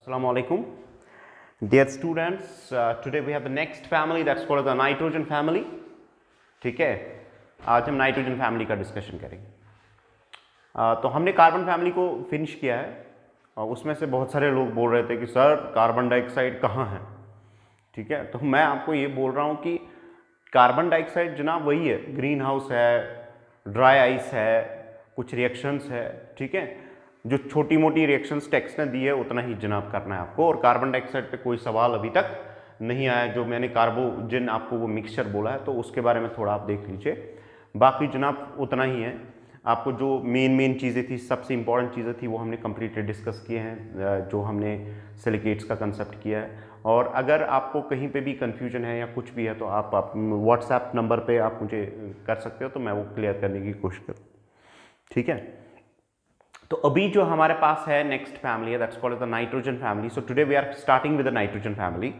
Assalamu alaikum. Dear students, today we have the next family that's called the nitrogen family. ठीक है, आज हम nitrogen family का discussion करेंगे. तो हमने कार्बन फैमिली को फिनिश किया है और उसमें से बहुत सारे लोग बोल रहे थे कि सर कार्बन डाइऑक्साइड कहाँ है. ठीक है, तो मैं आपको ये बोल रहा हूँ कि कार्बन डाइऑक्साइड जनाब वही है, ग्रीन हाउस है, ड्राई आइस है, कुछ रिएक्शंस है. ठीक है, जो छोटी मोटी रिएक्शंस टेक्स्ट ने दी है उतना ही जनाब करना है आपको. और कार्बन डाइऑक्साइड पे कोई सवाल अभी तक नहीं आया. जो मैंने कार्बोजन आपको वो मिक्सचर बोला है तो उसके बारे में थोड़ा आप देख लीजिए. बाकी जनाब उतना ही है. आपको जो मेन चीज़ें थी, सबसे इंपॉर्टेंट चीज़ें थी वो हमने कम्प्लीटली डिस्कस किए हैं, जो हमने सिलिकेट्स का कंसेप्ट किया है. और अगर आपको कहीं पे भी कन्फ्यूजन है या कुछ भी है तो आप व्हाट्सएप नंबर पे आप मुझे कर सकते हो, तो मैं वो क्लियर करने की कोशिश करूँ. ठीक है, तो अभी जो हमारे पास है नेक्स्ट फैमिली है, that's called the nitrogen family. So today we are starting with the nitrogen family.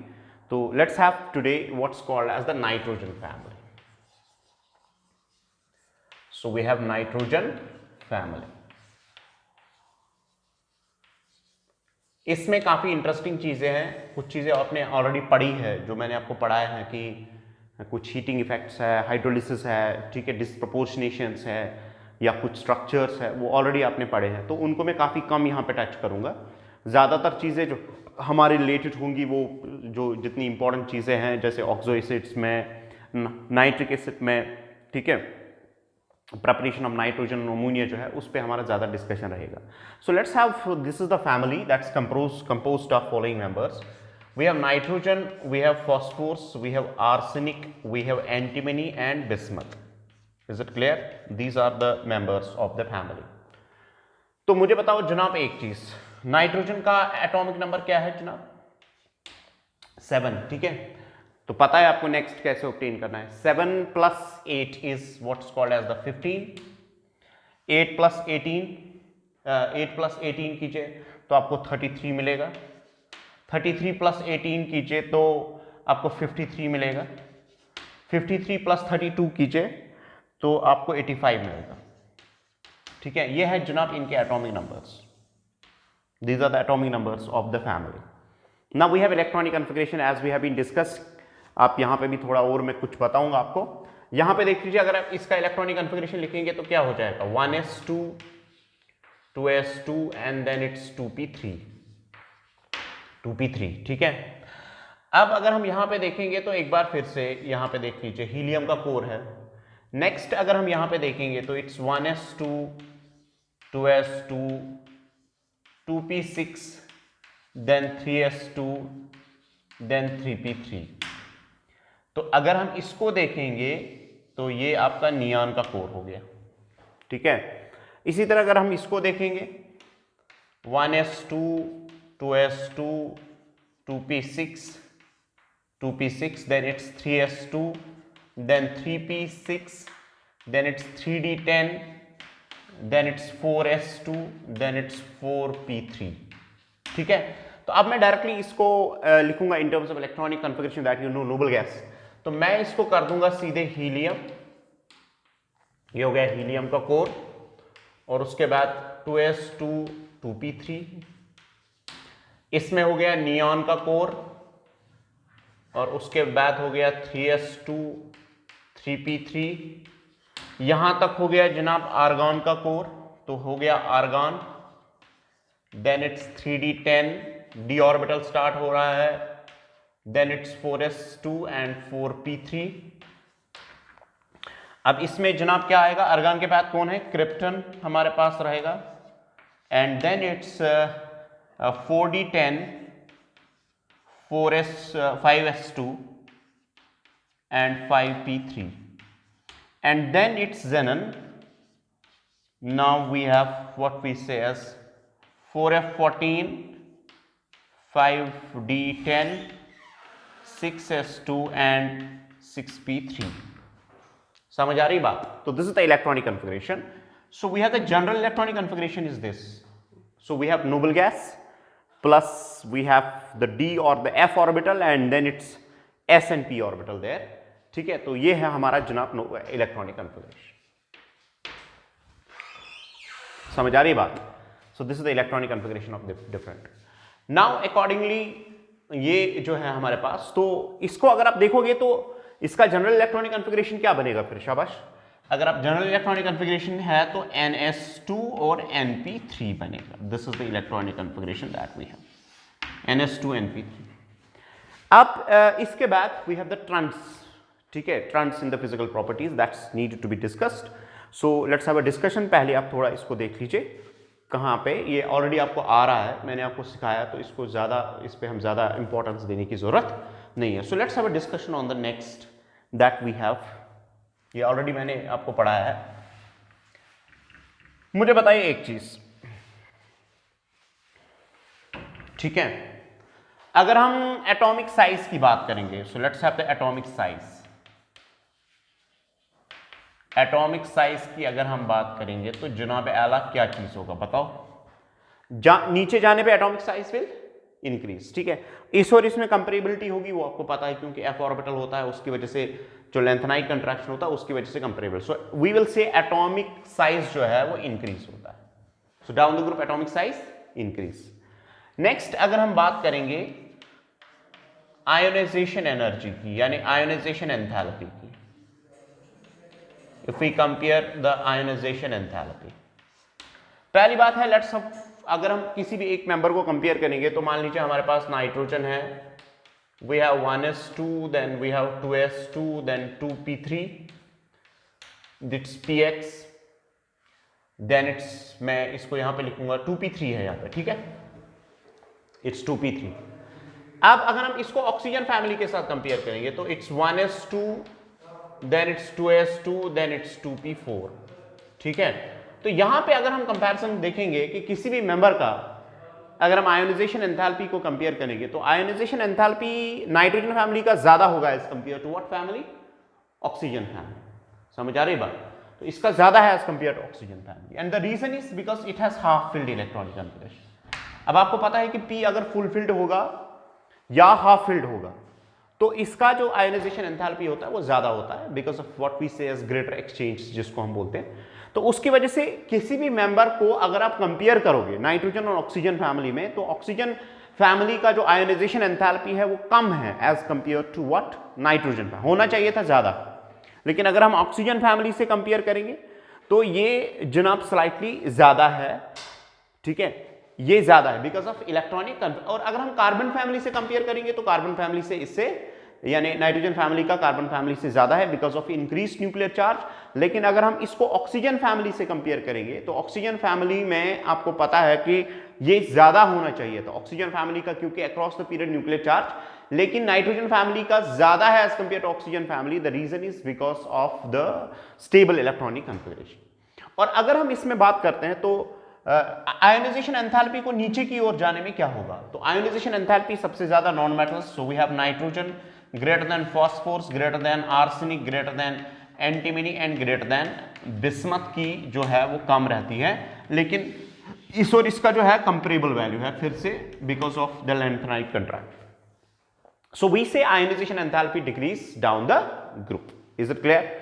तो let's have today what's called as the nitrogen family. So we have nitrogen family. इसमें काफी इंटरेस्टिंग चीजें हैं. कुछ चीजें आपने already पढ़ी है, जो मैंने आपको पढ़ाया है कि कुछ हीटिंग इफेक्ट्स है, हाइड्रोलिसिस है, ठीक है, डिस्प्रपोर्शनेशंस है या कुछ स्ट्रक्चर्स है, वो ऑलरेडी आपने पढ़े हैं. तो उनको मैं काफ़ी कम यहाँ पे टच करूँगा. ज़्यादातर चीज़ें जो हमारे रिलेटेड होंगी वो जो जितनी इंपॉर्टेंट चीज़ें हैं, जैसे ऑक्सो एसिड्स में, नाइट्रिक एसिड में, ठीक है, प्रिपरेशन ऑफ नाइट्रोजन अमोनिया जो है उस पर हमारा ज़्यादा डिस्कशन रहेगा. सो let's have, this is the family that's composed of following members. We have nitrogen, we have phosphorus, we have arsenic, we have antimony and bismuth. Is it clear? These are the members of the family. तो मुझे बताओ जनाब एक चीज, nitrogen का atomic number क्या है जनाब? 7. ठीक है, तो पता है आपको नेक्स्ट कैसे ऑब्टेन करना है. 7 + 8 is what's called as the 15. 8 + 18 कीजिए तो आपको 33 मिलेगा. 33 + 18 कीजिए तो आपको 53 मिलेगा. 53 + 32 कीजिए तो आपको 85 मिलेगा. ठीक है, ये है जनाब इनके atomic numbers. These are the atomic numbers of the family. Now we have electronic configuration as we have been discuss. आप यहां पे भी थोड़ा और मैं कुछ बताऊंगा आपको. यहां पे देख लीजिए, अगर आप इसका इलेक्ट्रॉनिक कॉन्फ़िगरेशन लिखेंगे तो क्या हो जाएगा? 1s2, 2s2 and then it's 2p3. ठीक है, अब अगर हम यहां पे देखेंगे तो एक बार फिर से यहां पे देख लीजिए, हीलियम का कोर है. नेक्स्ट अगर हम यहां पे देखेंगे तो it's 1s2, 2s2, 2p6, then 3s2, then 3p3. तो अगर हम इसको देखेंगे तो ये आपका नियान का कोर हो गया. ठीक है, इसी तरह अगर हम इसको देखेंगे 1s2, 2s2, 2p6, then it's 3s2, then 3p6, then it's 3d10, then it's 4s2, then it's 4p3. ठीक है, तो अब मैं डायरेक्टली इसको लिखूंगा in terms of electronic configuration that you no noble gas. तो मैं इसको कर दूंगा सीधे हीलियम. ये हो गया हीलियम का कोर. और उसके बाद 2s2, 2p3. इसमें हो गया नियॉन का कोर. और उसके बाद हो गया 3s2, 3p3. यहां तक हो गया जनाब आर्गॉन का कोर, तो हो गया argon. Then it's 3d10, d orbital start हो रहा है. Then it's 4s2 and 4p3. अब इसमें जनाब क्या आएगा? आर्गॉन के बाद कौन है? क्रिप्टन हमारे पास रहेगा. And then it's 4d10, 5s2 and 5p3, and then it's xenon. Now we have what we say as 4f14, 5d10, 6s2 and 6p3. समझ आ रही बात? तो this is the electronic configuration. So we have the general electronic configuration is this. So we have noble gas plus we have the d or the f orbital and then it's s and p orbital there. ठीक है, तो ये है हमारा जनाब electronic configuration. समझ आ रही बात? So this is the electronic configuration of different. Now accordingly ये जो है हमारे पास, तो इसको अगर आप देखोगे तो इसका जनरल इलेक्ट्रॉनिक कॉन्फ़िगरेशन क्या बनेगा फिर, शाबाश। अगर आप जनरल इलेक्ट्रॉनिक कॉन्फ़िगरेशन है तो NS2 और NP3 बनेगा। This is the electronic configuration that we have, NS2 NP3। अब इसके बाद वी हैव द ट्रांस, ठीक है, trans in the physical properties that's need to be discussed. So let's have a discussion. पहले आप थोड़ा इसको देख लीजिए कहाँ पे, ये ऑलरेडी आपको आ रहा है, मैंने आपको सिखाया, तो इसको ज़्यादा, इस पर हम ज़्यादा इंपॉर्टेंस देने की ज़रूरत नहीं है। So let's have a discussion on the next that we have, ये ऑलरेडी मैंने आपको पढ़ाया है। मुझे बताइए एक चीज़, ठीक है, अगर हम एटॉमिक साइज की बात करेंगे, सो let's have the atomic size. Atomic size की अगर हम बात करेंगे तो जनाब आला क्या चीज होगा बताओ। नीचे जाने पे एटॉमिक साइज विल इंक्रीज, ठीक है। इस और इसमें कंपेरेबिलिटी होगी, वो आपको पता है, क्योंकि एफ ऑर्बिटल होता है, उसकी वजह से जो लेंथनाइट कंट्रैक्शन होता है उसकी वजह से comparable. So we will say atomic size जो है वो इंक्रीज होता है। So down the group atomic size increase. Next अगर हम बात करेंगे आयोनाइजेशन एनर्जी की, यानी आयोनाइजेशन एंथैल्पी की, if we compare the ionization enthalpy, पहली बात है लेट्स अगर हम किसी भी एक मेंबर को कंपेयर करेंगे तो मान लीजिए हमारे पास नाइट्रोजन है, we have 1s2, then we have 2s2, then 2p3, it's px, then it's, मैं इसको यहां पे लिखूंगा 2p3 है यहां पे, ठीक है, it's 2p3। अब अगर हम इसको ऑक्सीजन फैमिली के साथ कंपेयर करेंगे तो it's 1s2, then it's 2s2, then it's 2p4, ठीक है। तो यहां पे अगर हम कंपैरिजन देखेंगे कि किसी भी मेंबर का अगर हम आयोनाइजेशन एंथैल्पी को कंपेयर करेंगे तो आयोनाइजेशन एंथैल्पी नाइट्रोजन फैमिली का ज्यादा होगा as compare to what family, oxygen family. समझ आ रही बात? तो इसका ज्यादा है as compare to oxygen family, and the reason is because it has half filled electronic configuration. अब आपको पता है कि P अगर फुल फिल्ड होगा या हाफ फिल्ड होगा तो इसका जो आयोनाइजेशन एंथैल्पी होता है वो ज्यादा होता है, because of what we say as greater exchange जिसको हम बोलते हैं। तो उसकी वजह से किसी भी मेंबर को अगर आप कंपेयर करोगे नाइट्रोजन और ऑक्सीजन फैमिली में, तो ऑक्सीजन फैमिली का जो आयोनाइजेशन एंथैल्पी है वो कम है as compare to what nitrogen. होना चाहिए था ज्यादा, लेकिन अगर हम ऑक्सीजन फैमिली से कंपेयर करेंगे तो ये जनाब स्लाइटली ज्यादा है, ठीक है, ये ज्यादा है बिकॉज ऑफ इलेक्ट्रॉनिक। और अगर हम कार्बन फैमिली से कंपेयर करेंगे तो कार्बन फैमिली से इससे, यानी नाइट्रोजन फैमिली का कार्बन फैमिली से ज्यादा है because of increase nuclear charge. लेकिन अगर हम इसको ऑक्सीजन फैमिली से कंपेयर करेंगे तो ऑक्सीजन फैमिली में आपको पता है कि ये ज्यादा होना चाहिए था ऑक्सीजन फैमिली का, क्योंकि across the period nuclear charge, लेकिन नाइट्रोजन फैमिली का ज्यादा है as compare to oxygen family. The reason is because of the stable electronic configuration. और अगर हम इसमें बात करते हैं तो आयोनाइजेशन एंथैल्पी को नीचे की ओर जाने में क्या होगा, तो आयोनाइजेशन एंथैल्पी सबसे ज्यादा non metals, so we have nitrogen greater than phosphorus, greater than arsenic, greater than antimony and greater than bismuth की जो है वो कम रहती है, लेकिन इस और इसका जो है कंपेरेबल वैल्यू है फिर से because of the lanthanide contraction. So we say ionization enthalpy decrease down the group. Is it clear?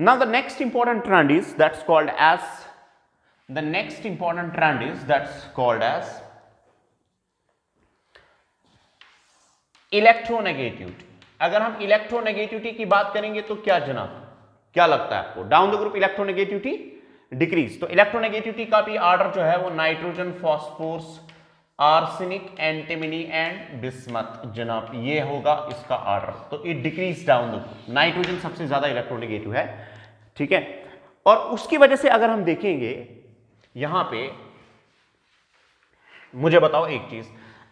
Now the next important trend is that's called as the next important trend is that's called as electronegativity। अगर हम electronegativity की बात करेंगे तो क्या जनाब, क्या लगता है आपको? Down the group electronegativity decrease. तो इलेक्ट्रोनेगेटिविटी का भी ऑर्डर जो है वो nitrogen, phosphorus, arsenic, antimony and bismuth जनाब, ये होगा इसका ऑर्डर। तो it decrease down the group. Nitrogen सबसे ज्यादा इलेक्ट्रोनेगेटिव है, ठीक है। और उसकी वजह से अगर हम देखेंगे यहां पे, मुझे बताओ एक चीज,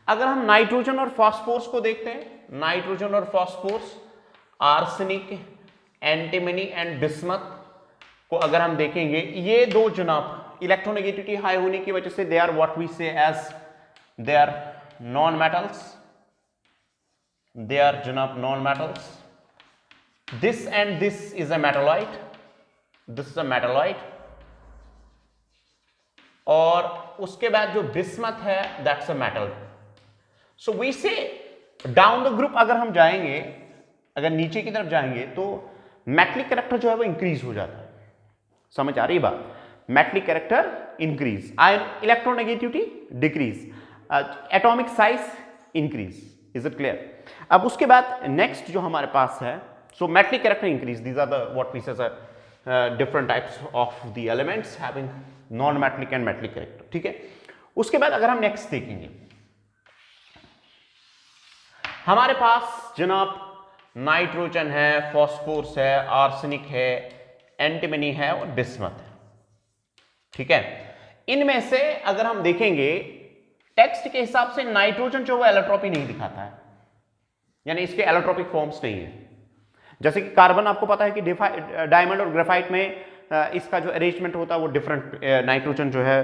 अगर हम नाइट्रोजन और फॉस्फोरस को देखते हैं, नाइट्रोजन और phosphorus, arsenic, antimony and bismuth को अगर हम देखेंगे, ये दो जनाब इलेक्ट्रोनेगेटिविटी हाई होने की वजह से they are what we say as they are non metals, they are जनाब non metals. This and this is a metalloid, this is a metalloid, और उसके बाद जो बिस्मथ है that's a metal. So we say down the group अगर हम जाएंगे, अगर नीचे की तरफ जाएंगे तो मेटलिक कैरेक्टर जो है वो इंक्रीज हो जाता है। समझ आ रही बात? Metallic character increase, ion electronegativity decrease. Atomic size increase, is it clear? अब उसके बाद नेक्स्ट जो हमारे पास है, so metallic character increase, these are the what we say different types of the elements having non metallic and metallic character, ठीक है। उसके बाद अगर हम नेक्स्ट देखेंगे, हमारे पास जनाब नाइट्रोजन है, फॉस्फोरस है, आर्सेनिक है, एंटीमनी है और बिस्मथ है, ठीक है। इनमें से अगर हम देखेंगे टेक्स्ट के हिसाब से नाइट्रोजन जो वो एलोट्रोपी नहीं दिखाता है, यानी इसके एलोट्रोपिक फॉर्म्स नहीं है। जैसे कि कार्बन आपको पता है कि डायमंड और ग्रेफाइट में इसका जो अरेंजमेंट होता है वो डिफरेंट, नाइट्रोजन जो है,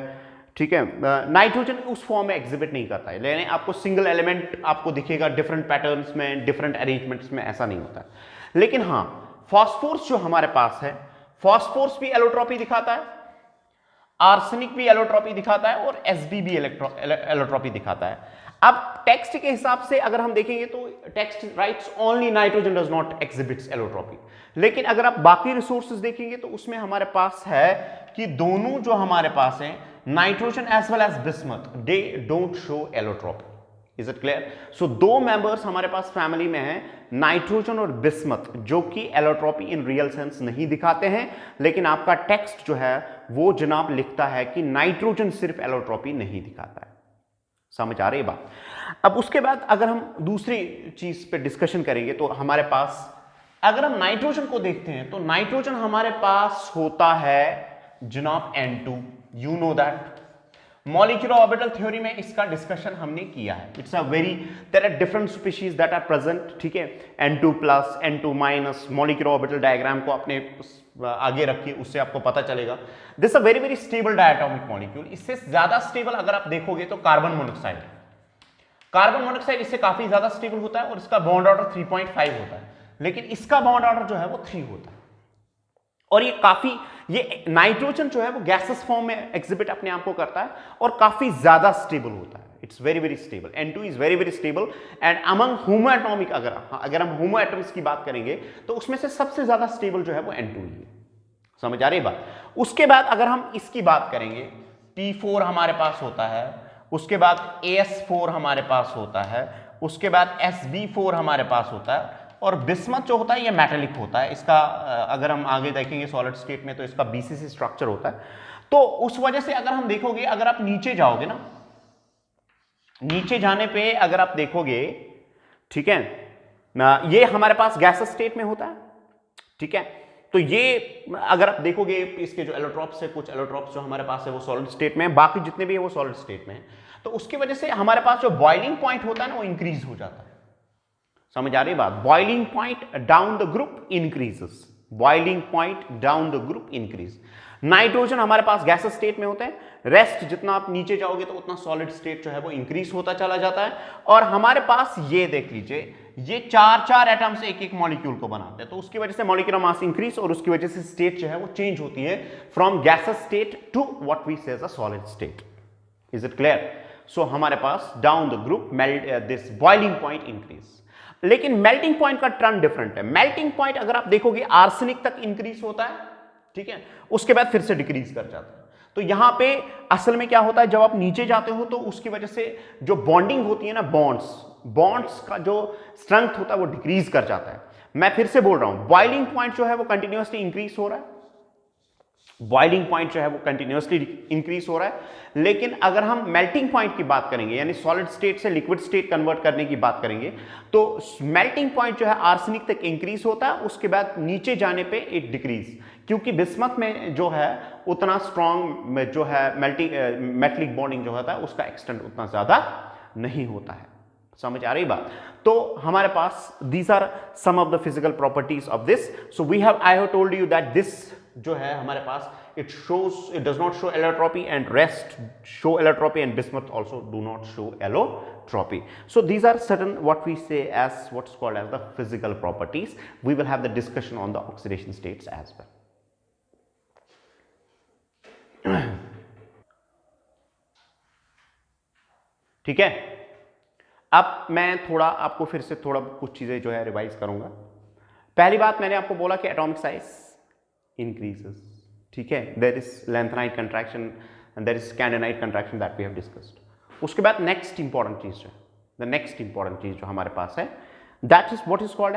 ठीक है, नाइट्रोजन उस फॉर्म में एग्जिबिट नहीं करता है, यानी आपको सिंगल एलिमेंट आपको दिखेगा डिफरेंट पैटर्न्स में, डिफरेंट अरेंजमेंट्स में, ऐसा नहीं होता है। लेकिन हाँ, फॉस्फोरस जो हमारे पास है, फॉस्फोरस भी एलोट्रोपी दिखाता है, आर्सेनिक भी एलोट्रोपी दिखाता है और एसबी भी एलोट्रोपी दिखाता है। अब टेक्स्ट के हिसाब से अगर हम देखेंगे तो text writes only nitrogen does not exhibits allotropy, लेकिन अगर आप बाकी रिसोर्सेज देखेंगे तो उसमें हमारे पास है कि दोनों जो हमारे पास है, nitrogen as well as bismuth, they don't show allotropy, is it clear? So दो मेंबर्स हमारे पास फैमिली में हैं, नाइट्रोजन और बिस्मथ, जो कि एलोट्रोपी इन रियल सेंस नहीं दिखाते हैं, लेकिन आपका टेक्स्ट जो है वो जनाब लिखता है कि नाइट्रोजन सिर्फ एलोट्रोपी नहीं दिखाता है। समझ आ रही है बात? अब उसके बाद अगर हम दूसरी चीज पे डिस्कशन करेंगे तो हमारे पास, अगर हम नाइट्रोजन को देखते हैं तो नाइट्रोजन हमारे पास होता है जनाब N2, you know that. Molecular orbital theory में इसका डिस्कशन हमने किया है। It's a very, there are different species that are present, ठीक है। N2 plus, N2 minus, molecular orbital diagram को अपने आगे रखिए, उससे आपको पता चलेगा। This a very very stable diatomic molecule. इससे ज्यादा स्टेबल अगर आप देखोगे तो कार्बन मोनोऑक्साइड, कार्बन मोनोऑक्साइड इससे काफी ज्यादा स्टेबल होता है और इसका बॉन्ड ऑर्डर 3.5 होता है, लेकिन इसका बॉन्ड ऑर्डर जो है वो 3 होता है। और ये काफी, ये नाइट्रोजन जो है वो गैसेस फॉर्म में एग्जिबिट अपने आप को करता है और काफी ज्यादा स्टेबल होता है। It's very very stable, N2 is very very stable and among homo atomic, अगर हम होमो एटम्स की बात करेंगे तो उसमें से सबसे ज्यादा स्टेबल जो है वो N2 ही है। समझ आ रही बात? उसके बाद अगर हम इसकी बात करेंगे, T4 हमारे पास होता है, उसके बाद AS4 हमारे पास होता है, उसके बाद SB4 हमारे पास होता है, और बिस्मथ जो होता है ये मेटालिक होता है। इसका अगर हम आगे देखेंगे सॉलिड स्टेट में तो इसका BCC स्ट्रक्चर होता है। तो उस वजह से अगर हम देखोगे, अगर आप नीचे जाओगे ना, नीचे जाने पे अगर आप देखोगे, ठीक है, ये हमारे पास गैस स्टेट में होता है, ठीक है। तो ये अगर आप देखोगे इसके जो एलोट्रॉप्स है, कुछ एलोट्रॉप्स जो हमारे पास है वो सॉलिड स्टेट में है, बाकी जितने भी है वो सॉलिड स्टेट में है। तो उसकी वजह से हमारे पास जो बॉइलिंग पॉइंट होता है ना वो इंक्रीज हो जाता है। समझ आ रही बात? Boiling point down the group increases, boiling point down the group increase. Nitrogen हमारे पास गैस स्टेट में होता है, रेस्ट जितना आप नीचे जाओगे तो उतना सॉलिड स्टेट जो है वो इंक्रीज होता चला जाता है। और हमारे पास ये देख लीजिए, ये चार एटम्स एक एक मॉलिक्यूल को बनाते हैं, तो उसकी वजह से मॉलिक्यूलर मास इंक्रीज और उसकी वजह से स्टेट जो है वो चेंज होती है from gases state to what we say as a solid state. Is it clear? So हमारे पास down the group this boiling point increase. लेकिन मेल्टिंग पॉइंट का टर्न डिफरेंट है। मेल्टिंग पॉइंट अगर आप देखोगे आर्सेनिक तक इंक्रीज होता है, ठीक है, उसके बाद फिर से डिक्रीज कर जाता है। तो यहां पे असल में क्या होता है, जब आप नीचे जाते हो तो उसकी वजह से जो बॉन्डिंग होती है ना, बॉन्ड्स का जो स्ट्रेंथ होता है वो डिक्रीज कर जाता है। मैं फिर से बोल रहा हूं, बॉइलिंग पॉइंट जो है वो कंटिन्यूअसली इंक्रीज हो रहा है, बॉइलिंग पॉइंट जो है वो कंटिन्यूअसली इंक्रीज हो रहा है। लेकिन अगर हम मेल्टिंग पॉइंट की बात करेंगे, यानी सॉलिड स्टेट से लिक्विड स्टेट कन्वर्ट करने की बात करेंगे, तो मेल्टिंग पॉइंट जो है आर्सेनिक तक इंक्रीज होता है, उसके बाद नीचे जाने पे इट डिक्रीज, क्योंकि बिस्मथ में जो है उतना स्ट्रॉन्ग जो है मेटलिक बॉन्डिंग जो होता है उसका एक्सटेंट उतना ज्यादा नहीं होता है। समझ आ रही बात? तो हमारे पास these are some of the physical properties of this. So we have, I have told you that this जो है हमारे पास, it does not show allotropy, and rest show allotropy, and bismuth also do not show allotropy. So these are certain what we say as what's called as the physical properties. We will have the discussion on the oxidation states as well. ठीक है, अब मैं थोड़ा आपको फिर से थोड़ा कुछ चीजें जो है रिवाइज करूंगा। पहली बात मैंने आपको बोला कि एटॉमिक साइज increases, ठीक है, there is lengthenite contraction and there is Scandinite contraction that we have discussed. उसके बाद नेक्स्ट इंपॉर्टेंट चीज है, द नेक्स्ट इंपॉर्टेंट चीज जो हमारे पास है, that is what is called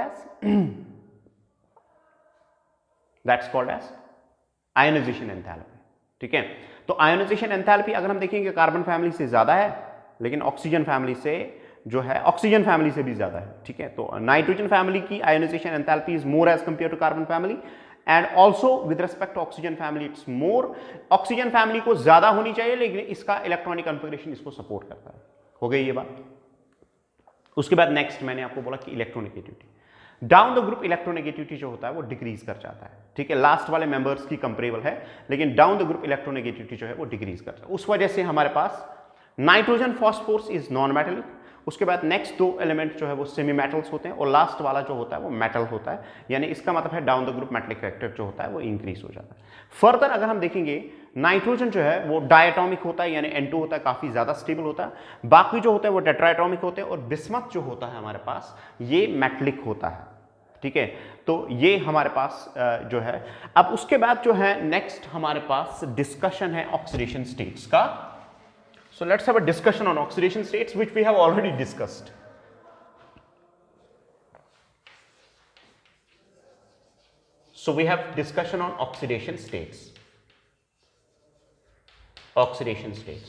as ionization enthalpy. ठीक है, तो आयोनाइजेशन एंथैल्पी अगर हम देखेंगे कार्बन फैमिली से ज्यादा है, लेकिन ऑक्सीजन फैमिली से जो है ऑक्सीजन फैमिली से भी ज्यादा है। ठीक है, तो नाइट्रोजन फैमिली की ionization enthalpy is more as compare to carbon family, and also with respect to oxygen family it's more. Oxygen family को ज्यादा होनी चाहिए, लेकिन इसका इलेक्ट्रॉनिक कॉन्फ़िगरेशन इसको सपोर्ट करता है। हो गई ये बात। उसके बाद नेक्स्ट मैंने आपको बोला कि electronegativity, down the group electronegativity जो होता है वो डिक्रीज कर जाता है। ठीक है, लास्ट वाले मेंबर्स की कंपेरेबल है, लेकिन डाउन द ग्रुप इलेक्ट्रोनेगेटिविटी जो है वो डिक्रीज करता है। उस वजह से हमारे पास nitrogen phosphorus is non metallic. उसके बाद नेक्स्ट दो एलिमेंट जो है वो सेमी मेटल्स होते हैं, और लास्ट वाला जो होता है वो मेटल होता है, यानी इसका मतलब है down the group metallic factor जो होता है वो इंक्रीज हो जाता है। फर्दर अगर हम देखेंगे, नाइट्रोजन जो है वो डायटोमिक होता है, यानी N2 होता है, काफी ज्यादा स्टेबल होता है। बाकी जो होता है वो टेट्राएटॉमिक होते हैं, और बिस्मथ जो होता है हमारे पास ये मेटलिक होता है। ठीक है, तो ये हमारे पास जो है। अब उसके बाद जो है नेक्स्ट हमारे पास डिस्कशन है ऑक्सीडेशन स्टेट्स का। So let's have a discussion on oxidation states, which we have already discussed. So we have discussion on oxidation states. Oxidation states.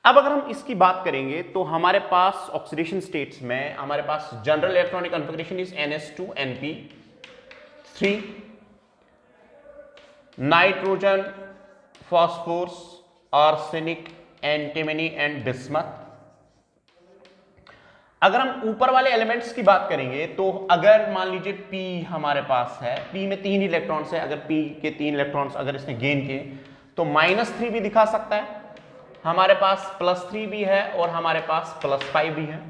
अब अगर हम इसकी बात करेंगे तो हमारे पास ऑक्सीडेशन स्टेट्स में हमारे पास general electronic configuration is NH2NP3, nitrogen, phosphorus, arsenic, antimony and bismuth. अगर हम ऊपर वाले एलिमेंट्स की बात करेंगे तो अगर मान लीजिए P हमारे पास है, P में 3 इलेक्ट्रॉन्स है, अगर P के 3 इलेक्ट्रॉन्स अगर इसने गेन किए तो -3 भी दिखा सकता है, हमारे पास +3 भी है, और हमारे पास +5 भी है।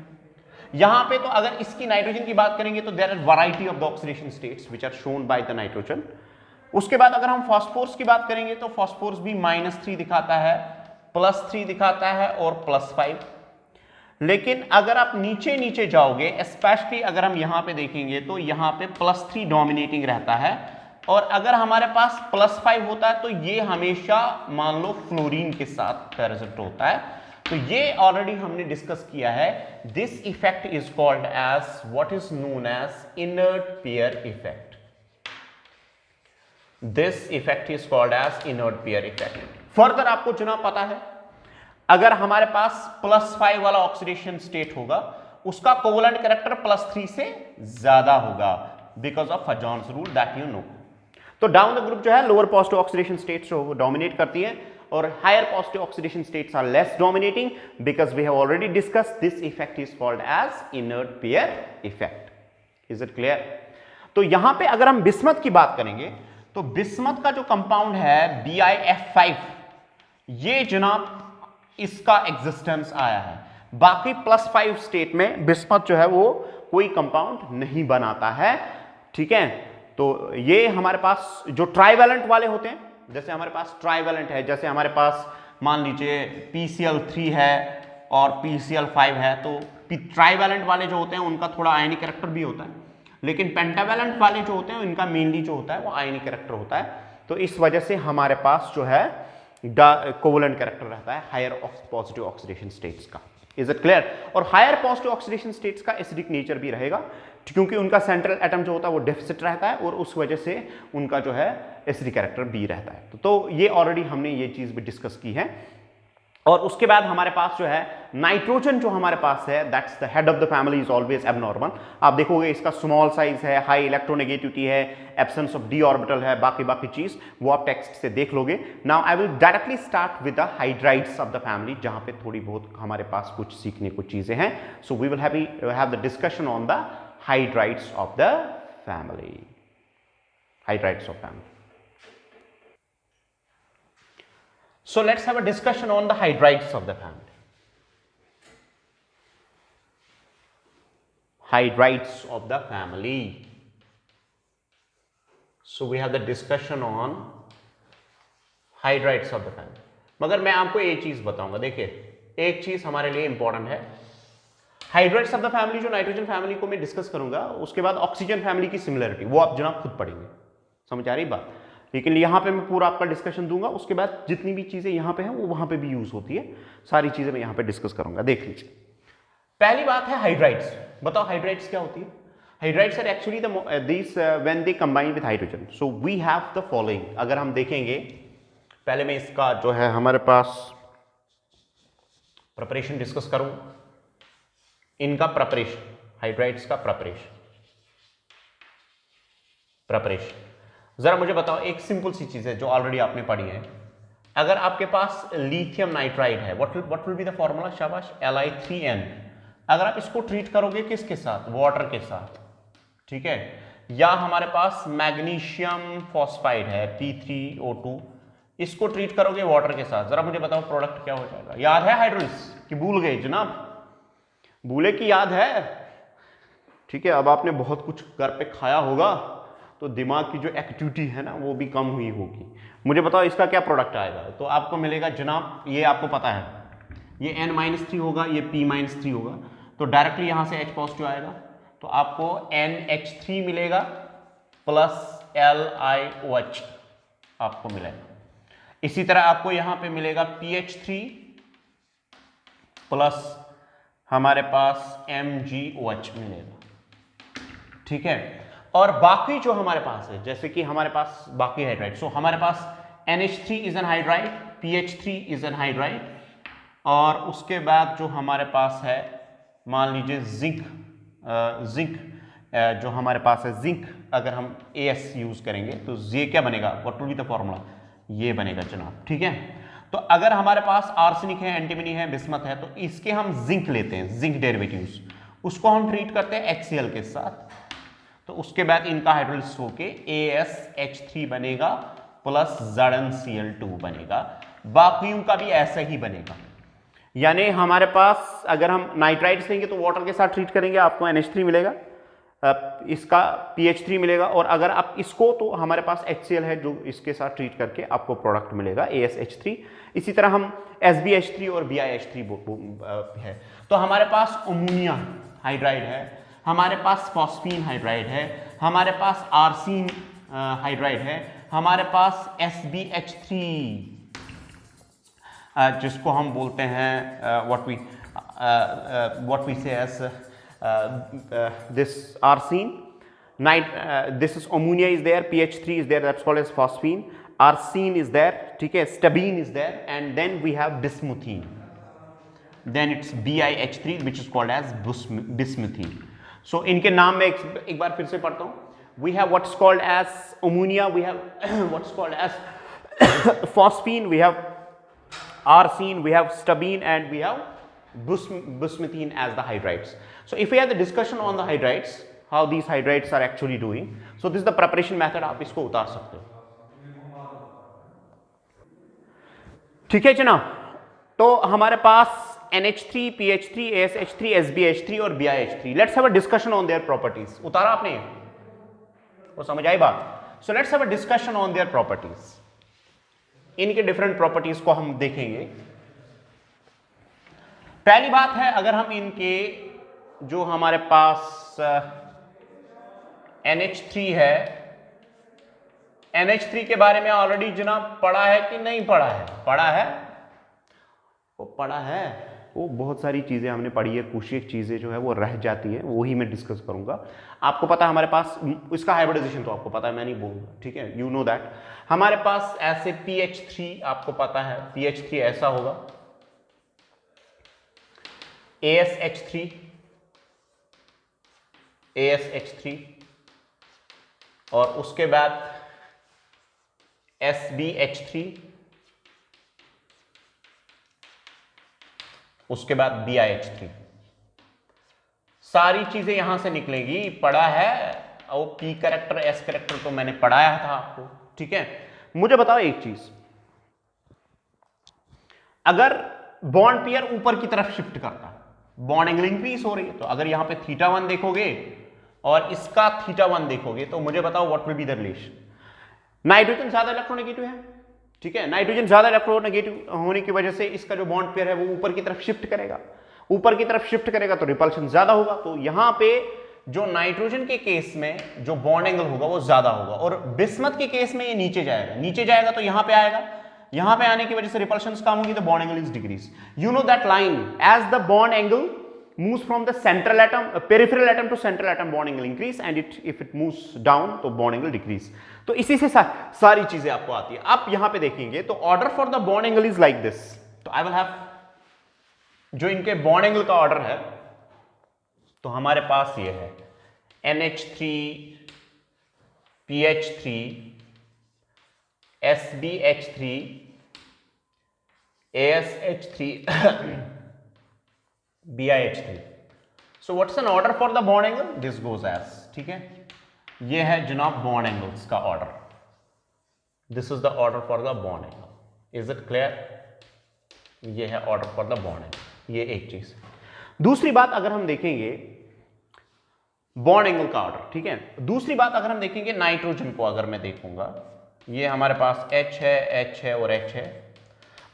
यहां पे तो अगर इसकी नाइट्रोजन की बात करेंगे तो there are variety of the oxidation states which are shown by the nitrogen. उसके बाद अगर हम फॉस्फोरस की बात करेंगे तो फॉस्फोरस भी -3 दिखाता है, +3 दिखाता है, और +5। लेकिन अगर आप नीचे नीचे जाओगे, स्पेशली अगर हम यहां पे देखेंगे तो यहां पे +3 डोमिनेटिंग रहता है, और अगर हमारे पास +5 होता है तो ये हमेशा मान लो फ्लोरीन के साथ प्रेजेंट होता है। तो ये ऑलरेडी हमने डिस्कस किया है। This effect is called as what is known as inert pair effect. This effect is called as inert pair effect. Further आपको चुनाव पता है, अगर हमारे पास +5 वाला ऑक्सीडेशन स्टेट होगा उसका कोवलेंट कैरेक्टर +3 से ज्यादा होगा, because of Fajans rule that you know. तो डाउन द ग्रुप जो है लोअर पॉजिटिव ऑक्सीडेशन स्टेट्स जो वो डोमिनेट करती है, और higher positive oxidation states are less dominating, because we have already discussed this effect is called as inert pair effect. Is it clear? तो यहां पे अगर हम बिस्मथ की बात करेंगे तो बिस्मथ का जो कंपाउंड है BiF5, ये जनाब इसका एग्जिस्टेंस आया है। बाकी +5 स्टेट में बिस्मथ जो है वो कोई कंपाउंड नहीं बनाता है। ठीक है, तो ये हमारे पास जो ट्राइवेलेंट वाले होते हैं, जैसे हमारे पास ट्राइवेलेंट है, जैसे हमारे पास मान लीजिए PCl3 है और PCl5 है, तो ट्राइवेलेंट वाले जो होते हैं उनका थोड़ा आयनिक कैरेक्टर भी होता है, लेकिन पेंटावेलेंट वाले जो होते हैं इनका मेनली जो होता है वो आयनिक कैरेक्टर होता है। तो इस वजह से हमारे पास जो है कोवलेंट कैरेक्टर रहता है हायर पॉजिटिव ऑक्सीडेशन स्टेट्स का। Is it clear? और हायर पॉजिटिव ऑक्सीडेशन स्टेट्स का एसिडिक नेचर भी रहेगा, क्योंकि उनका सेंट्रल एटम जो होता है वो डेफिसिट रहता है, और उस वजह से उनका जो है एसिडिक कैरेक्टर भी रहता है। तो ये ऑलरेडी हमने ये चीज भी डिस्कस की है। और उसके बाद हमारे पास जो है नाइट्रोजन जो हमारे पास है, that's the head of the family, is always abnormal. आप देखोगे इसका स्मॉल साइज है, हाई इलेक्ट्रोनेगेटिविटी है, एब्सेंस ऑफ डी ऑर्बिटल है, बाकी चीज वो आप टेक्स्ट से देख लोगे। Now I will directly start with the hydrides of the family, जहां पे थोड़ी बहुत हमारे पास कुछ सीखने को चीजें हैं। So we will have the discussion on the hydrides of the family. Hydrides of family. So let's have a discussion on the hydrides of the family. Hydrides of the family. So we have the discussion on hydrides of the family. मगर मैं आपको एक चीज बताऊंगा, देखिए एक चीज हमारे लिए इंपॉर्टेंट है। हाइड्राइड्स ऑफ द फैमिली जो नाइट्रोजन फैमिली को मैं डिस्कस करूंगा, उसके बाद ऑक्सीजन फैमिली की सिमिलरिटी वो आप जनाब खुद पढ़ेंगे। समझ आ रही बात? लेकिन यहाँ पे मैं पूरा आपका डिस्कशन दूंगा, उसके बाद जितनी भी चीजें यहाँ पे हैं वो वहाँ पे भी यूज होती है, सारी चीजें मैं यहाँ पे डिस्कस करूंगा। देख लीजिए, पहली बात है हाइड्राइड्स। बताओ हाइड्राइड्स क्या होती है? Hydrides are actually this when they combine with hydrogen, so we have the following. अगर हम देखेंगे, पहले मैं इसका जो है हमारे पास प्रिपरेशन डिस्कस करूं, इनका प्रिपरेशन, हाइड्राइड्स का प्रिपरेशन जरा मुझे बताओ, एक सिंपल सी चीज है जो ऑलरेडी आपने पढ़ी है। अगर आपके पास लिथियम नाइट्राइड है, what will be the formula? शाबाश, Li3n। अगर आप इसको ट्रीट करोगे किसके साथ? वाटर के साथ, ठीक है। या हमारे पास मैग्नीशियम फॉस्फाइड है P3O2, इसको ट्रीट करोगे वाटर के साथ, जरा मुझे बताओ प्रोडक्ट क्या हो जाएगा? याद है हाइड्रोलिसिस कि भूल गए जनाब? भूले कि याद है? ठीक है, अब आपने बहुत कुछ घर पे खाया होगा तो दिमाग की जो एक्टिविटी है ना वो भी कम हुई होगी। मुझे बताओ इसका क्या प्रोडक्ट आएगा? तो आपको मिलेगा जनाब, ये आपको पता है, ये N-3 होगा, ये P-3 होगा, तो डायरेक्टली यहां से H पॉजिटिव आएगा, तो आपको NH3 मिलेगा प्लस LiOH आपको मिलेगा। इसी तरह आपको यहां पे मिलेगा PH3 प्लस हमारे पास MgOH मिलेगा, ठीक है। और बाकी जो हमारे पास है, जैसे कि हमारे पास बाकी हाइड्राइड, सो हमारे पास NH3 is an hydride, PH3 is an hydride, और उसके बाद जो हमारे पास है, मान लीजिए जिंक जो हमारे पास है जिंक, अगर हम AS यूज करेंगे तो ये क्या बनेगा? What will be the formula? ये बनेगा जनाब, ठीक है। तो अगर हमारे पास आर्सेनिक है, एंटीमनी है, बिस्मथ है, तो इसके हम जिंक लेते हैं, जिंक डेरिवेटिव्स, उसको हम ट्रीट करते हैं HCl के साथ, तो उसके बाद इनका हाइड्रोलिसिस होके AsH3 बनेगा प्लस ZnCl2 बनेगा। बाकियों का भी ऐसा ही बनेगा, यानी हमारे पास अगर हम नाइट्राइड्स लेंगे तो वाटर के साथ ट्रीट करेंगे, आपको NH3 मिलेगा, इसका PH3 मिलेगा, और अगर आप इसको, तो हमारे पास HCl है जो इसके साथ ट्रीट करके आपको प्रोडक्ट मिलेगा AsH3। इसी तरह हम SbH3 और BiH3 है, तो हमारे पास अमोनिया हाइड्राइड है, हमारे पास फॉस्फीन हाइड्राइड है, हमारे पास आर्सीन हाइड्राइड है, हमारे पास SbH3 जिसको हम बोलते हैं what we say as this arsine, this is ammonia is there, PH3 is there, that's called as phosphine, arsine is there, ठीक है, stabine is there, and then we have bismuthine, then it's BiH3 which is called as bismuthine. So इनके नाम में एक बार फिर से पढ़ता हूँ। We have what's called as ammonia, we have what's called as phosphine, we have arsine, we have stabine, and we have bismuthine as the hydrides. So if we have the discussion on the hydrides, how these hydrides are actually doing, so this is the preparation method, आप इसको उतार सकते हो, ठीक है जनाब। तो हमारे पास NH3, PH3, AsH3, SbH3 और BiH3, let's have a discussion on their properties. उतारा आपने, वो समझ आई बात? So let's have a discussion on their properties. इनके डिफरेंट प्रॉपर्टीज को हम देखेंगे। पहली बात है, अगर हम इनके जो हमारे पास NH3 है, NH3 के बारे में ऑलरेडी जनाब पढ़ा है कि नहीं पढ़ा है? पढ़ा है, वो पढ़ा है, वो बहुत सारी चीजें हमने पढ़ी है, कुछ एक चीजें जो है वो रह जाती हैं, वही मैं डिस्कस करूंगा। आपको पता है हमारे पास इसका हाइब्रिडाइजेशन तो आपको पता है, मैं नहीं बोलूंगा, ठीक है, यू नो दैट। हमारे पास ऐसे PH3 आपको पता है, PH3 ऐसा होगा, AsH3 और उसके बाद SbH3, उसके बाद BiH3, सारी चीजें यहां से निकलेगी, पढ़ा है। और P कैरेक्टर S कैरेक्टर तो मैंने पढ़ाया था आपको, ठीक है। मुझे बताओ एक चीज, अगर बॉन्ड पेयर ऊपर की तरफ शिफ्ट करता, बॉन्ड एंगल इंक्रीज हो रही है, तो अगर यहां पे θ1 देखोगे और इसका θ1 देखोगे, तो मुझे बताओ what will be the relation? Nitrogen ज्यादा इलेक्ट्रोनेगेटिव है, ठीक है, नाइट्रोजन ज्यादा इलेक्ट्रोनेगेटिव होने की वजह से इसका जो बॉन्ड पेयर है वो ऊपर की तरफ शिफ्ट करेगा, ऊपर की तरफ शिफ्ट करेगा तो रिपल्शन ज्यादा होगा, तो यहां पे जो नाइट्रोजन के केस में जो बॉन्ड एंगल होगा वो ज्यादा होगा, और बिस्मथ के केस में ये नीचे जाएगा, नीचे जाएगा तो यहां पे आएगा, यहां पे आने की वजह से रिपल्शन कम होगी तो bond angle is decrease. You know that line, as the bond angle moves from the central atom, peripheral atom to central atom, bond angle increase, and if it moves down तो bond angle decrease. तो इसी से सारी चीजें आपको आती है. आप यहां पे देखेंगे तो order for the bond angle is like this. तो आई विल हैव जो इनके बॉन्ड एंगल का ऑर्डर है तो हमारे पास ये है NH3 PH3 SBH3 ASH3 BiH3. So what's an order for the bond angle? This goes as, ठीक है, ये है जनाब बॉन्ड एंगल्स का order. This is the order for the bond angle. Is it clear? ये है order for the bond angle. ये एक चीज. दूसरी बात अगर हम देखेंगे बॉन्ड एंगल का ऑर्डर, ठीक है, दूसरी बात अगर हम देखेंगे नाइट्रोजन को, अगर मैं देखूंगा ये हमारे पास H है और H है.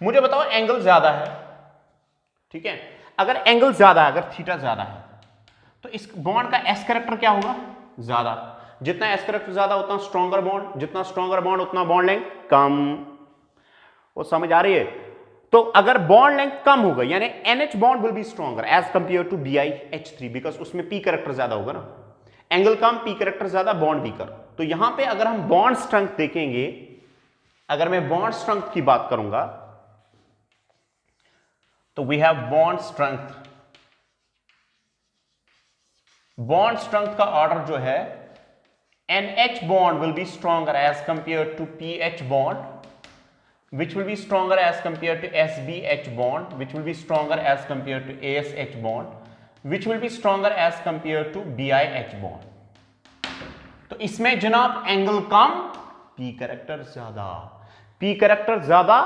मुझे बताओ एंगल ज्यादा है, ठीक है, अगर एंगल ज्यादा है, अगर थीटा ज्यादा है तो इस बॉन्ड का एस कैरेक्टर क्या होगा? ज्यादा. जितना एस कैरेक्टर ज्यादा उतना स्ट्रॉन्गर बॉन्ड, जितना स्ट्रॉन्गर बॉन्ड उतना बॉन्ड लेंथ कम. वो समझ आ रही है? तो अगर बॉन्ड लेंथ कम होगा यानी NH bond will be stronger as compare to BiH3 because उसमें P कैरेक्टर ज्यादा होगा ना. एंगल कम, P कैरेक्टर ज्यादा, बॉन्ड वीकर. तो यहां पे अगर हम बॉन्ड स्ट्रेंथ देखेंगे, अगर मैं बॉन्ड स्ट्रेंथ की बात करूंगा तो we have bond strength. Bond strength का ऑर्डर जो है NH bond will be stronger as compared to PH bond, which will be stronger as compared to SBH bond, which will be stronger as compared to ASH bond, which will be stronger as compared to BiH bond. तो इसमें जनाब angle कम, P character ज्यादा. P character ज्यादा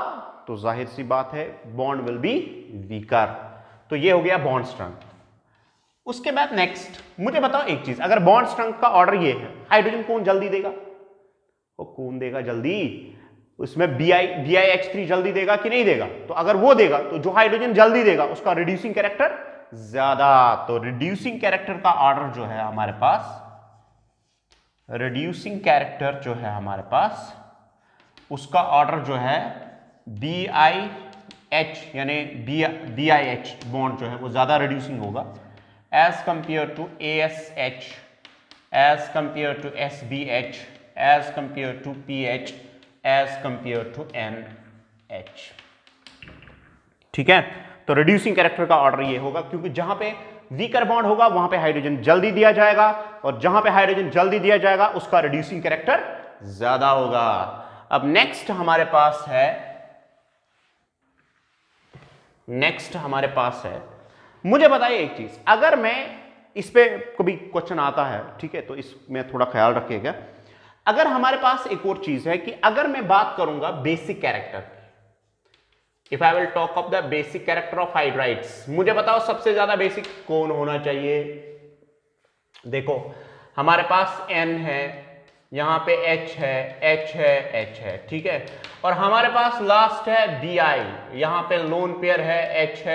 तो जाहिर सी बात है बॉन्ड विल बी वीकर. तो ये हो गया बॉन्ड स्ट्रेंथ. उसके बाद नेक्स्ट मुझे बताओ एक चीज, अगर बॉन्ड स्ट्रेंथ का ऑर्डर ये है, हाइड्रोजन कौन जल्दी देगा? वो कौन देगा जल्दी? उसमें BiH3 जल्दी देगा कि नहीं देगा? तो अगर वो देगा तो जो हाइड्रोजन जल्दी देगा उसका रिड्यूसिंग कैरेक्टर ज्यादा. तो रिड्यूसिंग कैरेक्टर का ऑर्डर जो है हमारे पास, रिड्यूसिंग कैरेक्टर जो है हमारे पास, उसका ऑर्डर जो है BiH यानी BiH बॉन्ड जो है वो ज्यादा रिड्यूसिंग होगा as compared to ASH, as compared to SBH, as compared to PH, as compared to NH. ठीक है, तो रिड्यूसिंग कैरेक्टर का ऑर्डर ये होगा क्योंकि जहां पे वीकर बॉन्ड होगा वहां पे हाइड्रोजन जल्दी दिया जाएगा, और जहां पे हाइड्रोजन जल्दी दिया जाएगा उसका रिड्यूसिंग कैरेक्टर ज्यादा होगा. अब नेक्स्ट हमारे पास है, मुझे बताइए एक चीज, अगर मैं इस पे कभी क्वेश्चन आता है, ठीक है, तो इसमें थोड़ा ख्याल रखिएगा. अगर हमारे पास एक और चीज है कि अगर मैं बात करूंगा basic character, if I will talk of the basic character of hydrides, मुझे बताओ सबसे ज्यादा बेसिक कौन होना चाहिए? देखो हमारे पास N है, यहां पे H है, ठीक है, और हमारे पास लास्ट है Bi, यहां पे लोन पेयर है, H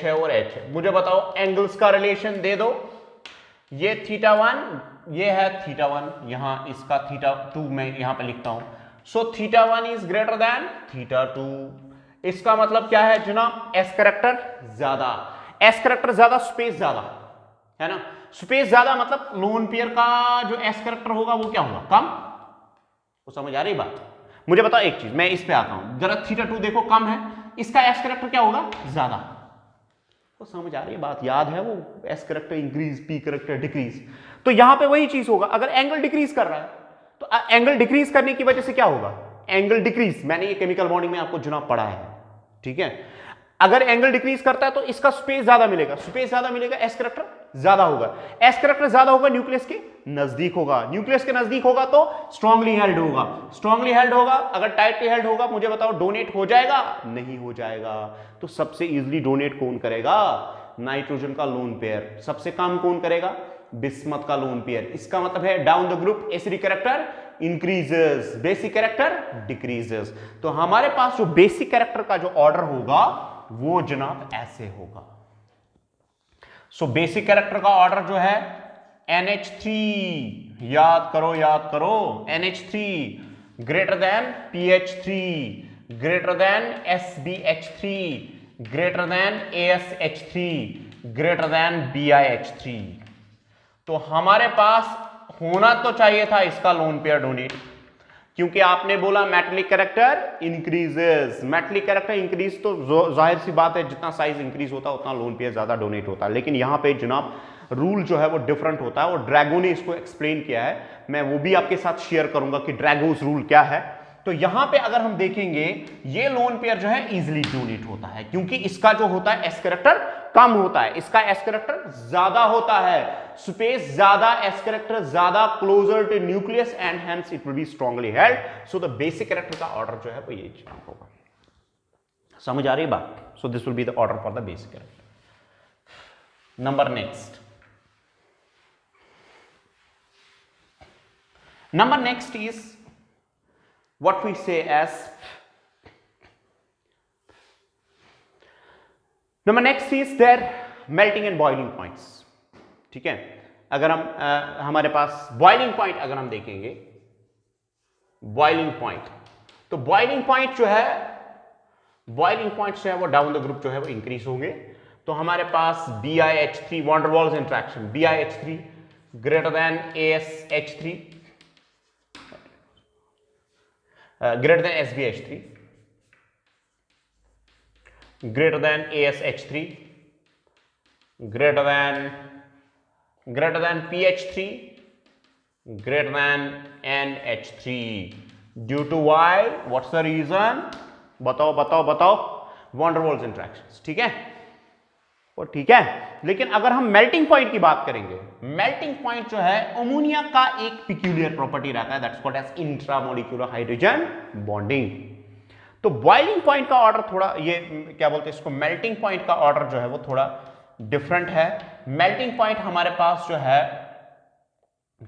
है और H है. मुझे बताओ एंगल्स का रिलेशन दे दो. ये θ1, ये है θ1, यहां इसका θ2 मैं यहां पे लिखता हूं. सो θ1 इज ग्रेटर देन θ2. इसका मतलब क्या है जनाब? एस कैरेक्टर ज्यादा. एस कैरेक्टर ज्यादा, स्पेस ज्यादा है ना. स्पेस ज्यादा मतलब लोन पेयर का जो एस कैरेक्टर होगा वो क्या होगा? कम. वो समझ आ रही बात? मुझे बताओ एक चीज, मैं इस पे आता हूं जरा. θ2 देखो कम है, इसका एस कैरेक्टर क्या होगा? ज्यादा. तो समझ आ रही है बात? याद है वो S character increase, P character decrease. तो यहां पे वही चीज होगा. अगर एंगल डिक्रीज कर रहा है तो एंगल डिक्रीज करने की वजह से क्या होगा? Angle decrease. मैंने ये केमिकल बॉन्डिंग में आपको जनाब पढ़ा है, ठीक है. अगर एंगल डिक्रीज करता है तो इसका स्पेस ज्यादा मिलेगा, स्पेस ज्यादा मिलेगा, एस कैरेक्टर ज्यादा होगा. एस कैरेक्टर ज्यादा होगा, न्यूक्लियस के नजदीक होगा. न्यूक्लियस के नजदीक होगा तो स्ट्रांगली हेल्ड होगा. स्ट्रांगली हेल्ड होगा, अगर टाइटली हेल्ड होगा, मुझे बताओ डोनेट हो जाएगा? नहीं हो जाएगा. तो सबसे इजीली डोनेट कौन करेगा? नाइट्रोजन का लोन पेयर. सबसे कम कौन करेगा? बिस्मथ का लोन पेयर. इसका मतलब है down the group acidic character increases, basic character decreases. तो हमारे पास जो बेसिक कैरेक्टर का जो ऑर्डर होगा वो जनाब ऐसे होगा. सो बेसिक कैरेक्टर का ऑर्डर जो है NH3, याद करो NH3 greater than PH3 greater than SBH3 greater than ASH3 greater than BiH3। तो हमारे पास होना तो चाहिए था इसका लोन पेयर डोनेट, क्योंकि आपने बोला metallic character increases, metallic character increase तो जाहिर सी बात है जितना साइज इंक्रीज होता है उतना लोन पेयर ज्यादा डोनेट होता है। लेकिन यहां पे जनाब रूल जो है वो डिफरेंट होता है और ड्रैगो ने इसको एक्सप्लेन किया है, मैं वो भी आपके साथ शेयर करूंगा कि ड्रैगोस रूल क्या है। तो यहां पे अगर हम देखेंगे ये लोन पेयर जो है इजीली डोनेट होता है, क्योंकि इसका जो होता है एस कैरेक्टर कम होता है, इसका एस कैरेक्टर ज्यादा होता है, स्पेस ज्यादा, एस कैरेक्टर ज्यादा, closer to nucleus and hence it will be strongly held. So the basic character का ऑर्डर जो है वो ये होगा। समझ आ रही बात? So this will be the order for the basic character. Number next is what we say as number next is their melting and boiling points। ठीक है, अगर हम हमारे पास बॉइलिंग पॉइंट अगर हम देखेंगे, बॉइलिंग पॉइंट, तो बॉइलिंग पॉइंट जो है वो डाउन द ग्रुप जो है वो इंक्रीज होंगे। तो हमारे पास BiH3 van der Waals interaction BiH3 greater than ASH3 greater than SBH3 greater than ASH3 greater than PH3 greater than NH3 due to why? What's the reason? बताओ von der Waals interactions. ठीक है, और ठीक है, लेकिन अगर हम melting point की बात करेंगे, मेल्टिंग पॉइंट जो है अमोनिया का एक पिक्यूलियर प्रॉपर्टी रहता है, that's called as intramolecular hydrogen bonding. तो बॉइलिंग पॉइंट का ऑर्डर थोड़ा, ये क्या बोलते हैं इसको, मेल्टिंग पॉइंट का ऑर्डर जो है वो थोड़ा डिफरेंट है। मेल्टिंग पॉइंट हमारे पास जो है,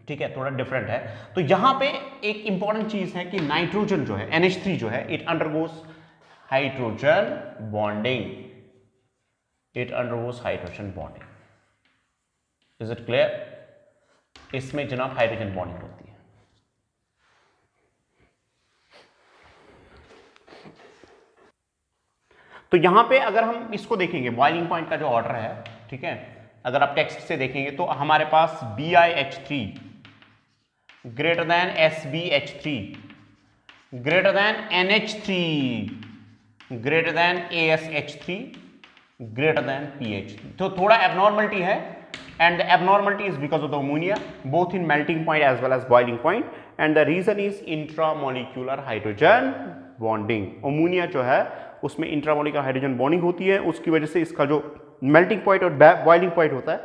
ठीक है, थोड़ा डिफरेंट है। तो यहां पे एक इंपॉर्टेंट चीज है कि नाइट्रोजन जो है NH3 जो है it undergoes hydrogen bonding, it undergoes hydrogen bonding। is it clear? इसमें जनाब हाइड्रोजन बॉन्डिंग होती है। तो यहां पे अगर हम इसको देखेंगे बॉइलिंग पॉइंट का जो ऑर्डर है, ठीक है, अगर आप टेक्स्ट से देखेंगे तो हमारे पास BiH3 greater then SBH3 greater than NH3 greater than ASH3 greater than PH3। तो थोड़ा abnormality है, and the abnormality is because of the ammonia both in melting point as well as boiling point, and the reason is intramolecular hydrogen bonding। Ammonia जो है उसमें intramolecular hydrogen bonding होती है, उसकी वजह से इसका जो मेल्टिंग पॉइंट और बॉइलिंग पॉइंट होता है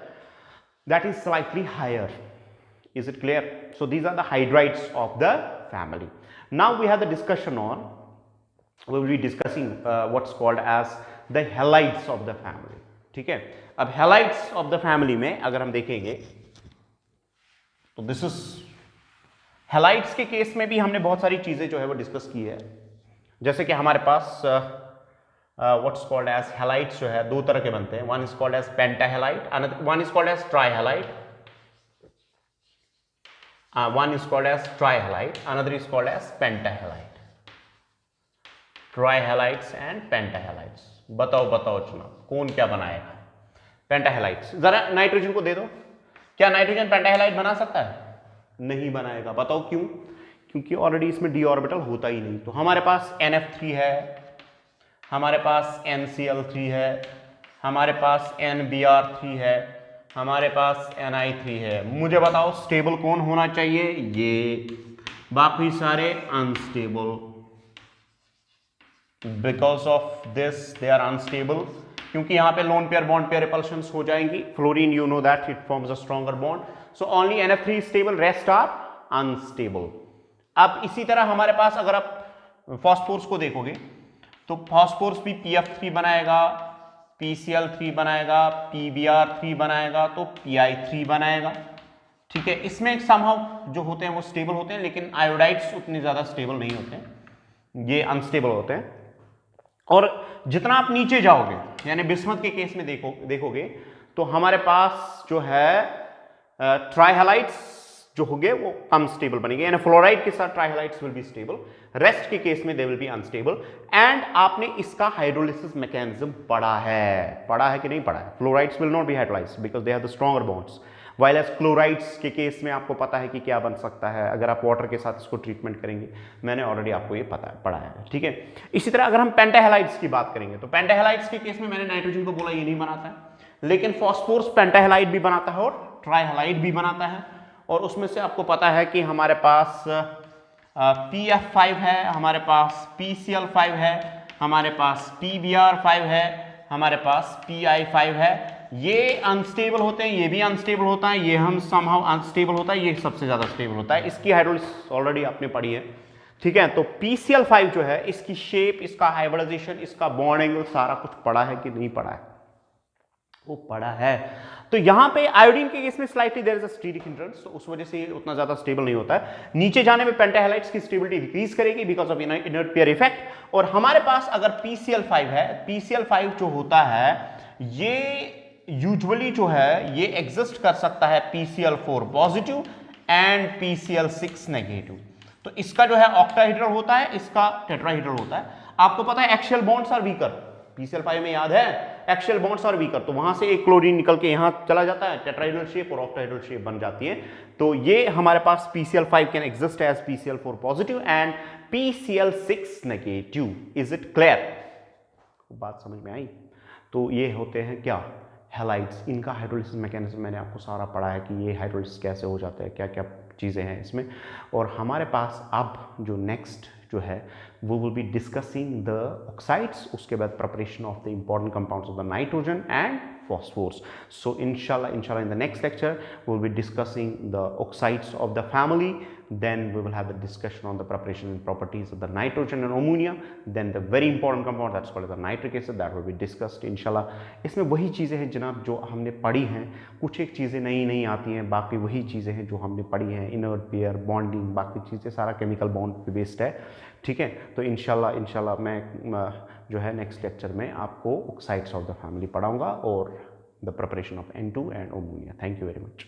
that is slightly higher। is it clear? So these are the hydrides of the family। now we have the discussion on, we will be discussing what's called as the halides of the family. ठीक है, अब halides of the family में अगर हम देखेंगे तो this is halides के case में भी हमने बहुत सारी चीजें जो है वो डिस्कस की है, जैसे कि हमारे पास व्हाट्स कॉल्ड एज हेलाइड्स जो है दो तरह के बनते हैं, one is called as pentahalide, one is called as trihalide, one is called as trihalide, another is called as pentahalide. Trihalides and pentahalides, बताओ जनाब कौन क्या बनाएगा? पेंटाहेलाइड्स, जरा नाइट्रोजन को दे दो, क्या नाइट्रोजन पेंटाहेलाइड बना सकता है? नहीं बनाएगा। बताओ क्यों? क्योंकि ऑलरेडी इसमें d ऑर्बिटल होता ही नहीं। तो हमारे पास NF3 है, हमारे पास NCl3 है, हमारे पास NBr3 है, हमारे पास Ni3 है। मुझे बताओ स्टेबल कौन होना चाहिए? ये, बाकी सारे unstable. Because of this they are unstable, क्योंकि यहां पे lone pair bond pair repulsions हो जाएंगी। Fluorine you know that it forms a stronger bond, so only NF3 stable, rest are unstable. अब इसी तरह हमारे पास अगर आप फॉस्फोरस को देखोगे तो फॉस्फोरस भी PF3 बनाएगा, PCl3 बनाएगा, PBr3 बनाएगा, तो PI3 बनाएगा। ठीक है, इसमें समहाउ जो होते हैं वो स्टेबल होते हैं, लेकिन आयोडाइड्स उतने ज्यादा स्टेबल नहीं होते हैं, ये अनस्टेबल होते हैं। और जितना आप नीचे जाओगे, यानी बिस्मथ के केस में देखोगे तो हमारे पास जो है ट्राइहैलाइड्स जो होंगे वो अनस्टेबल बनेंगे, यानी फ्लोराइड के साथ ट्राइहैलाइड्स विल बी स्टेबल, रेस्ट के केस में they will be unstable. And आपने इसका हाइड्रोलिसिस मैकेनिज्म पढ़ा है कि नहीं पढ़ा है? Fluorides will not be hydrolysed because they have the stronger bonds, while as chlorides के केस में आपको पता है कि क्या बन सकता है अगर आप वाटर के साथ इसको ट्रीटमेंट करेंगे। मैंने ऑलरेडी आपको ये पढ़ा है, ठीक है। इसी तरह अगर हम पेंटाहैलाइड्स की बात करेंगे तो पेंटाहैलाइड्स के केस में मैंने नाइट्रोजन को बोला ये नहीं बनाता है, लेकिन फॉस्फोरस पेंटाहैलाइड भी बनाता है और ट्राइहैलाइड भी बनाता है। और उसमें से आपको पता है कि हमारे पास PF5 है, हमारे पास PCl5 है, हमारे पास PBr5 है, हमारे पास PI5 है। ये अनस्टेबल होते हैं, ये भी अनस्टेबल होता है, ये हम समहाउ अनस्टेबल होता है, ये सबसे ज्यादा स्टेबल होता है। इसकी हाइड्रोलिसिस ऑलरेडी आपने पढ़ी है, ठीक है। तो PCl5 जो है इसकी शेप, इसका हाइब्रिडाइजेशन, इसका बॉन्ड एंगल सारा कुछ पढ़ा है कि नहीं पढ़ा है? वो पढ़ा है। तो यहां पे आयोडीन के केस में slightly there is a steric hindrance, तो उस वजह से उतना ज्यादा स्टेबल नहीं होता है। नीचे जाने में पेंटाहैलाइड्स की स्टेबिलिटी डिक्रीज करेगी because of inert pair effect. और हमारे पास अगर PCl5 है, PCl5 जो होता है ये यूजुअली जो है ये एग्जिस्ट कर सकता है PCl4 positive and PCl6 negative. तो इसका जो है ऑक्टाहेड्रल होता है, इसका टेट्राहेड्रल होता है। आपको पता है axial bonds are weaker, PCl5 में याद है एक्सियल बॉन्ड्स आर वीकर, तो वहां से एक क्लोरीन निकल के यहां चला जाता है, टेट्राहेड्रल शेप और ऑक्टाहेड्रल शेप बन जाती है। तो ये हमारे पास PCl5 can exist as PCl4 positive and PCl6 negative. Is it clear? बात समझ में आई? तो ये होते हैं क्या? हैलाइड्स। इनका हाइड्रोलिसिस मैकेनिज्म मैंने आपको सारा पढ़ा है कि ये हाइड्रोलिसिस कैसे हो जाता है, क्या क्या चीज़ें हैं इसमें। और हमारे पास अब जो नेक्स्ट जो है वो will be discussing the oxides, उसके बाद preparation of the important compounds of the nitrogen and phosphorus. So inshallah in the next lecture we'll be discussing the oxides of the family, then we will have the discussion on the preparation and properties of the nitrogen and ammonia, then the very important compound that's called the nitric acid that will be discussed inshallah. इसमें वही चीज़ें हैं जनाब जो हमने पढ़ी हैं, कुछ एक चीज़ें नई नई आती हैं, बाकी वही चीज़ें हैं जो हमने पढ़ी हैं, इनर्ट पेयर, बॉन्डिंग, बाकी चीज़ें सारा केमिकल बॉन्ड पे बेस्ड है, ठीक है। तो इंशाल्लाह मैं जो है नेक्स्ट लेक्चर में आपको ऑक्साइड्स ऑफ द फैमिली पढ़ाऊंगा और the preparation of N2 and ammonia. Thank you very much.